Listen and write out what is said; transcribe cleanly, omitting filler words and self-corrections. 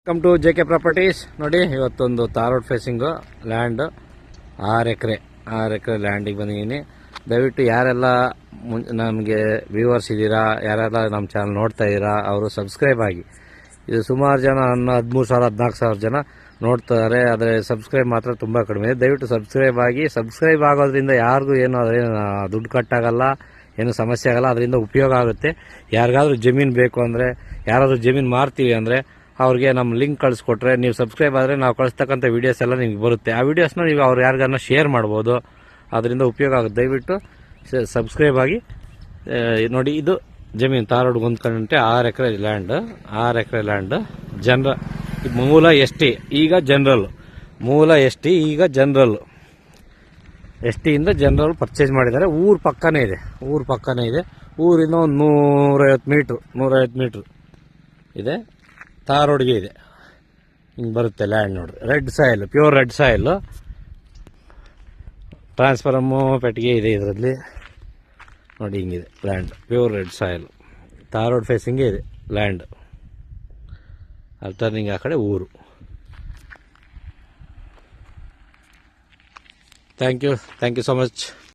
Welcome to JK properties. ನೋಡಿ, ಇವತ್ತೊಂದು ತಾರೋಡ್ facing land 6 ಎಕರೆ ಲ್ಯಾಂಡಿಗೆ ಬಂದಿದ್ದೀನಿ. ದಯವಿಟ್ಟು ಯಾರೆಲ್ಲ ನಮಗೆ ವ್ಯೂವರ್ಸ್ ಇದ್ದೀರಾ, ಯಾರೆಲ್ಲ ನಮ್ಮ ಚಾನಲ್ ನೋಡ್ತಾ ಇದ್ದೀರಾ, ಅವರು ಸಬ್ಸ್ಕ್ರೈಬ್ ಆಗಿ. ಇದು ಸುಮಾರು ಜನ 13,000-14,000 ಜನ ನೋಡ್ತಾರೆ, ಆದರೆ ಸಬ್ಸ್ಕ್ರೈಬ್ ಮಾತ್ರ ತುಂಬ ಕಡಿಮೆ ಇದೆ. ದಯವಿಟ್ಟು ಸಬ್ಸ್ಕ್ರೈಬ್ ಆಗಿ. ಸಬ್ಸ್ಕ್ರೈಬ್ ಆಗೋದ್ರಿಂದ ಯಾರಿಗೂ ಏನು ದುಡ್ಡು ಕಟ್ಟಾಗಲ್ಲ, ಏನು ಸಮಸ್ಯೆ ಆಗಲ್ಲ, ಅದರಿಂದ ಉಪಯೋಗ ಆಗುತ್ತೆ. ಯಾರಿಗಾದ್ರೂ ಜಮೀನು ಬೇಕು ಅಂದರೆ, ಯಾರಾದರೂ ಜಮೀನು ಮಾರ್ತೀವಿ ಅಂದರೆ ಅವ್ರಿಗೆ ನಮ್ಮ ಲಿಂಕ್ ಕಳಿಸ್ಕೊಟ್ರೆ, ನೀವು ಸಬ್ಸ್ಕ್ರೈಬ್ ಆದರೆ ನಾವು ಕಳಿಸ್ತಕ್ಕಂಥ ವೀಡಿಯೋಸ್ ಎಲ್ಲ ನಿಮ್ಗೆ ಬರುತ್ತೆ. ಆ ವೀಡಿಯೋಸ್ನ ನೀವು ಅವ್ರು ಯಾರಿಗಾನ ಶೇರ್ ಮಾಡ್ಬೋದು, ಅದರಿಂದ ಉಪಯೋಗ ಆಗುತ್ತೆ. ದಯವಿಟ್ಟು ಸಬ್ಸ್ಕ್ರೈಬ್ ಆಗಿ. ನೋಡಿ, ಇದು ಜಮೀನು ತಾರೋಡ್ಗೆ ಹೊಂದ್ಕೊಂಡಂತೆ 6 ಎಕರೆ ಲ್ಯಾಂಡ್. ಮೂಲ ಎಸ್ ಟಿ, ಈಗ ಜನರಲ್. ಈಗ ಜನರಲ್. ಎಸ್ ಟಿಯಿಂದ ಜನರಲ್ ಪರ್ಚೇಸ್ ಮಾಡಿದ್ದಾರೆ. ಊರು ಪಕ್ಕನೇ ಇದೆ. ಊರಿಂದ ಒಂದು 150 ಮೀಟ್ರ್ ಇದೆ. ತಾರೋಡ್ಗೆ ಇದೆ. ಹಿಂಗೆ ಬರುತ್ತೆ ಲ್ಯಾಂಡ್. ನೋಡಿ, red soil, pure red soil. Transformer ಪೆಟ್ಟಿಗೆ ಇದೆ ಇದರಲ್ಲಿ. ನೋಡಿ, ಹಿಂಗಿದೆ land, pure red soil. Tar road ಫೇಸಿಂಗೇ ಇದೆ ಲ್ಯಾಂಡ್. ಟರ್ನಿಂಗ್ ಆ ಕಡೆ ಊರು. Thank you so much.